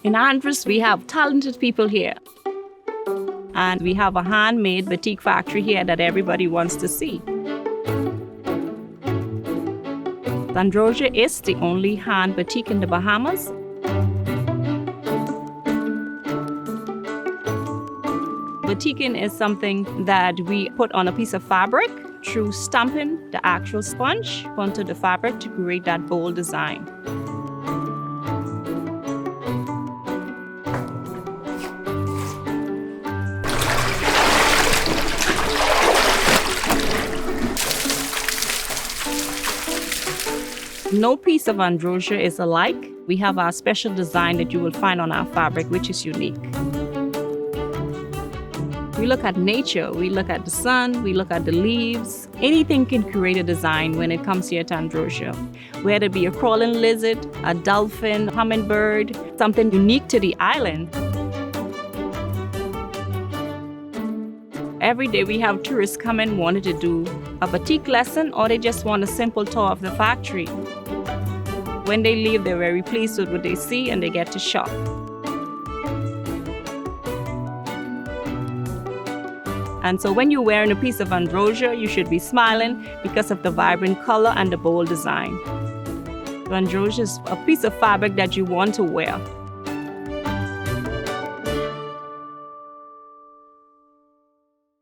In Andros, we have talented people here. And we have a handmade batik factory here that everybody wants to see. Androsia is the only hand batik in the Bahamas. Batiking is something that we put on a piece of fabric through stamping the actual sponge onto the fabric to create that bold design. No piece of Androsia is alike. We have our special design that you will find on our fabric, which is unique. We look at nature, we look at the sun, we look at the leaves. Anything can create a design when it comes here to Androsia. Whether it be a crawling lizard, a dolphin, hummingbird, something unique to the island. Every day we have tourists come in wanting to do a batik lesson, or they just want a simple tour of the factory. When they leave, they're very pleased with what they see and they get to shop. And so when you're wearing a piece of Androsia, you should be smiling because of the vibrant color and the bold design. Androsia is a piece of fabric that you want to wear.